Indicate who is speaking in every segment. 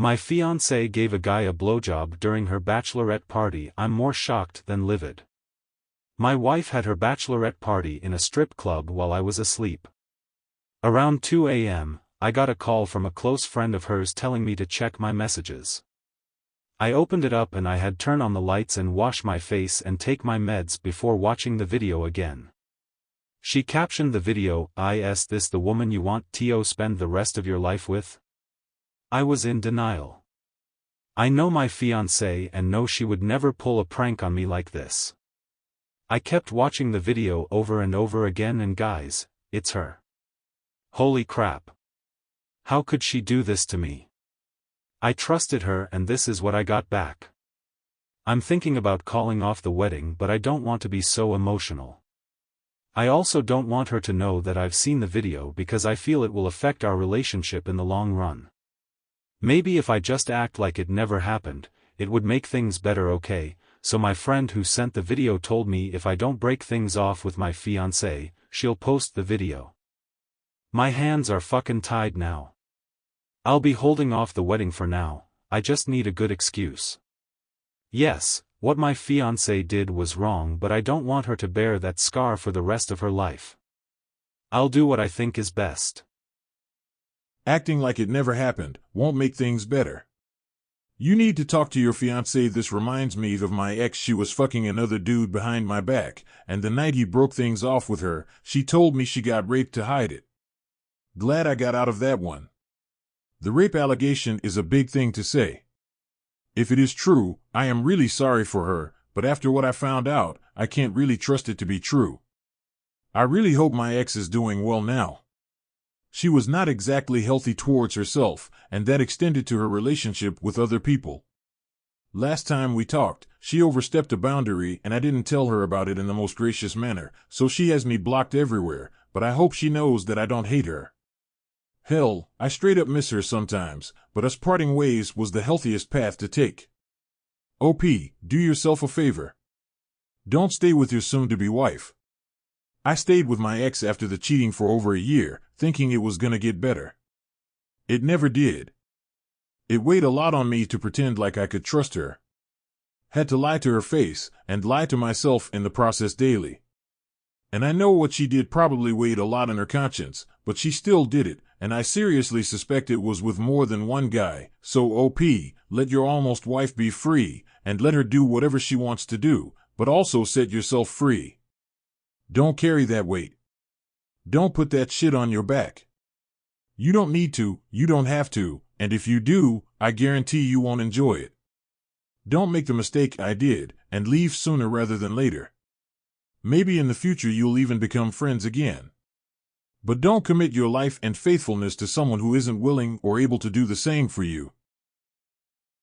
Speaker 1: My fiancée gave a guy a blowjob during her bachelorette party. I'm more shocked than livid. My wife had her bachelorette party in a strip club while I was asleep. Around 2 a.m., I got a call from a close friend of hers telling me to check my messages. I opened it up and I had turn on the lights and wash my face and take my meds before watching the video again. She captioned the video, "Is this the woman you want to spend the rest of your life with?" I was in denial. I know my fiancée and know she would never pull a prank on me like this. I kept watching the video over and over again and guys, it's her. Holy crap. How could she do this to me? I trusted her and this is what I got back. I'm thinking about calling off the wedding but I don't want to be so emotional. I also don't want her to know that I've seen the video because I feel it will affect our relationship in the long run. Maybe if I just act like it never happened, it would make things better. Okay, so my friend who sent the video told me if I don't break things off with my fiancée, she'll post the video. My hands are fucking tied now. I'll be holding off the wedding for now, I just need a good excuse. Yes, what my fiancée did was wrong but I don't want her to bear that scar for the rest of her life. I'll do what I think is best.
Speaker 2: Acting like it never happened won't make things better. You need to talk to your fiancée. This reminds me of my ex. She was fucking another dude behind my back, and the night he broke things off with her, she told me she got raped to hide it. Glad I got out of that one. The rape allegation is a big thing to say. If it is true, I am really sorry for her, but after what I found out, I can't really trust it to be true. I really hope my ex is doing well now. She was not exactly healthy towards herself, and that extended to her relationship with other people. Last time we talked, she overstepped a boundary and I didn't tell her about it in the most gracious manner, so she has me blocked everywhere, but I hope she knows that I don't hate her. Hell, I straight up miss her sometimes, but us parting ways was the healthiest path to take. OP, do yourself a favor. Don't stay with your soon-to-be wife. I stayed with my ex after the cheating for over a year, thinking it was gonna get better. It never did. It weighed a lot on me to pretend like I could trust her. Had to lie to her face, and lie to myself in the process daily. And I know what she did probably weighed a lot on her conscience, but she still did it, and I seriously suspect it was with more than one guy. So OP, let your almost wife be free, and let her do whatever she wants to do, but also set yourself free. Don't carry that weight. Don't put that shit on your back. You don't need to, you don't have to, and if you do, I guarantee you won't enjoy it. Don't make the mistake I did, and leave sooner rather than later. Maybe in the future you'll even become friends again. But don't commit your life and faithfulness to someone who isn't willing or able to do the same for you.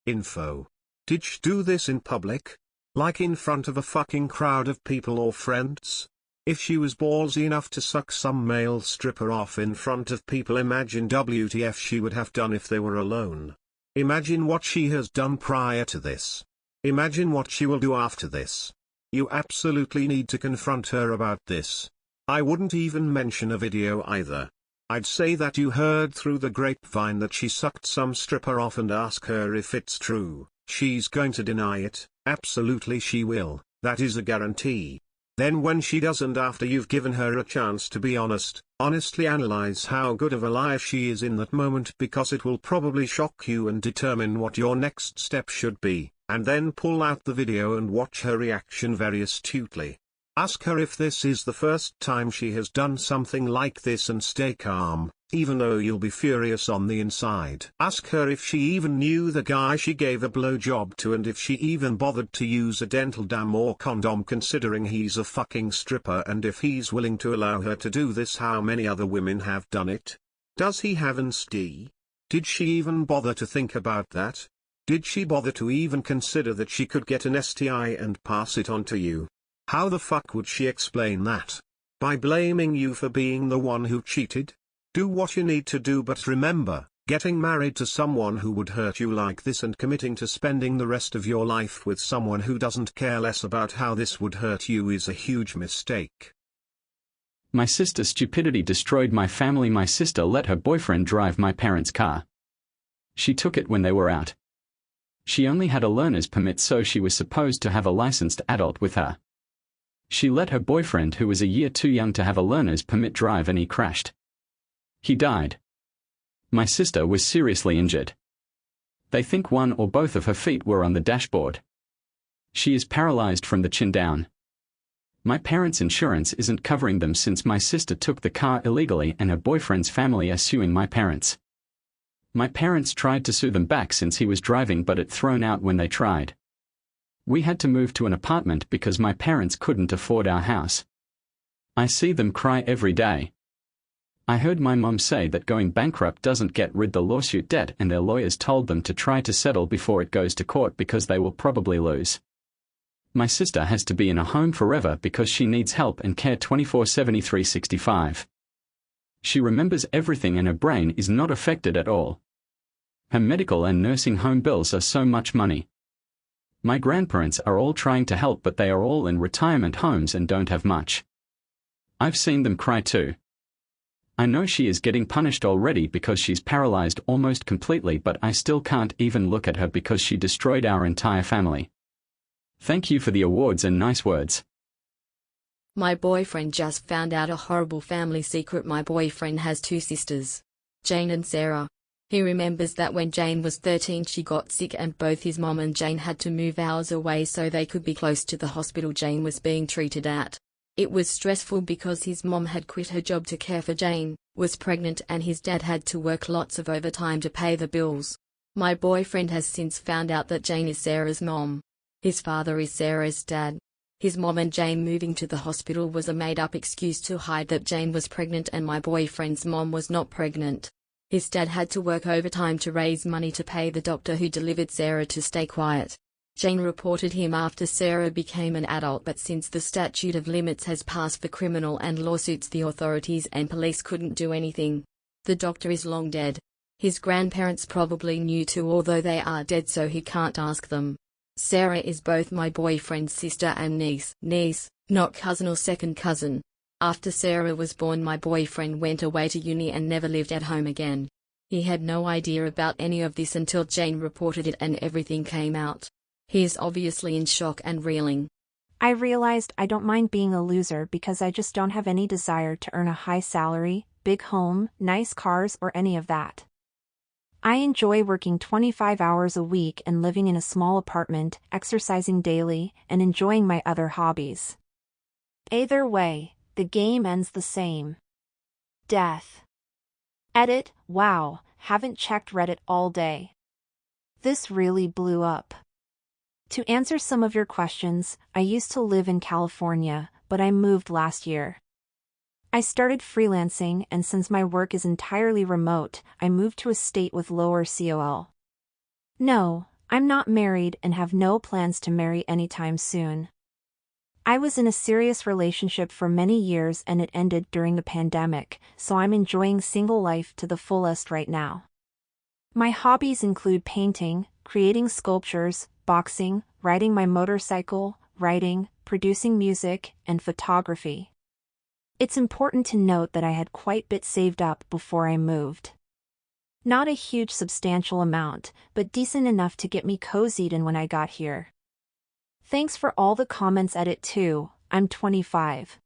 Speaker 3: Info. Did she do this in public? Like in front of a fucking crowd of people or friends? If she was ballsy enough to suck some male stripper off in front of people, imagine WTF she would have done if they were alone. Imagine what she has done prior to this. Imagine what she will do after this. You absolutely need to confront her about this. I wouldn't even mention a video either. I'd say that you heard through the grapevine that she sucked some stripper off and ask her if it's true. She's going to deny it, absolutely she will, that is a guarantee. Then when she doesn't, after you've given her a chance to be honest, honestly analyze how good of a liar she is in that moment, because it will probably shock you and determine what your next step should be, and then pull out the video and watch her reaction very astutely. Ask her if this is the first time she has done something like this and stay calm, even though you'll be furious on the inside. Ask her if she even knew the guy she gave a blowjob to and if she even bothered to use a dental dam or condom, considering he's a fucking stripper, and if he's willing to allow her to do this, how many other women have done it? Does he have an STD? Did she even bother to think about that? Did she bother to even consider that she could get an STI and pass it on to you? How the fuck would she explain that? By blaming you for being the one who cheated? Do what you need to do, but remember, getting married to someone who would hurt you like this and committing to spending the rest of your life with someone who doesn't care less about how this would hurt you is a huge mistake.
Speaker 4: My sister's stupidity destroyed my family. My sister let her boyfriend drive my parents' car. She took it when they were out. She only had a learner's permit, so she was supposed to have a licensed adult with her. She let her boyfriend, who was a year too young to have a learner's permit, drive, and he crashed. He died. My sister was seriously injured. They think one or both of her feet were on the dashboard. She is paralyzed from the chin down. My parents' insurance isn't covering them since my sister took the car illegally, and her boyfriend's family are suing my parents. My parents tried to sue them back since he was driving, but it thrown out when they tried. We had to move to an apartment because my parents couldn't afford our house. I see them cry every day. I heard my mom say that going bankrupt doesn't get rid the lawsuit debt, and their lawyers told them to try to settle before it goes to court because they will probably lose. My sister has to be in a home forever because she needs help and care 24/7 365. She remembers everything and her brain is not affected at all. Her medical and nursing home bills are so much money. My grandparents are all trying to help, but they are all in retirement homes and don't have much. I've seen them cry too. I know she is getting punished already because she's paralyzed almost completely, but I still can't even look at her because she destroyed our entire family. Thank you for the awards and nice words.
Speaker 5: My boyfriend just found out a horrible family secret. My boyfriend has two sisters, Jane and Sarah. He remembers that when Jane was 13 she got sick and both his mom and Jane had to move hours away so they could be close to the hospital Jane was being treated at. It was stressful because his mom had quit her job to care for Jane, was pregnant, and his dad had to work lots of overtime to pay the bills. My boyfriend has since found out that Jane is Sarah's mom. His father is Sarah's dad. His mom and Jane moving to the hospital was a made-up excuse to hide that Jane was pregnant, and my boyfriend's mom was not pregnant. His dad had to work overtime to raise money to pay the doctor who delivered Sarah to stay quiet. Jane reported him after Sarah became an adult, but since the statute of limits has passed for criminal and lawsuits, the authorities and police couldn't do anything. The doctor is long dead. His grandparents probably knew too, although they are dead, so he can't ask them. Sarah is both my boyfriend's sister and niece, not cousin or second cousin. After Sarah was born, my boyfriend went away to uni and never lived at home again. He had no idea about any of this until Jane reported it and everything came out. He is obviously in shock and reeling.
Speaker 6: I realized I don't mind being a loser because I just don't have any desire to earn a high salary, big home, nice cars, or any of that. I enjoy working 25 hours a week and living in a small apartment, exercising daily, and enjoying my other hobbies. Either way, the game ends the same. Death. Edit, wow, haven't checked Reddit all day. This really blew up. To answer some of your questions, I used to live in California, but I moved last year. I started freelancing, and since my work is entirely remote, I moved to a state with lower COL. No, I'm not married and have no plans to marry anytime soon. I was in a serious relationship for many years and it ended during the pandemic, so I'm enjoying single life to the fullest right now. My hobbies include painting, creating sculptures, boxing, riding my motorcycle, writing, producing music, and photography. It's important to note that I had quite a bit saved up before I moved. Not a huge substantial amount, but decent enough to get me cozied in when I got here. Thanks for all the comments. Edit too, I'm 25.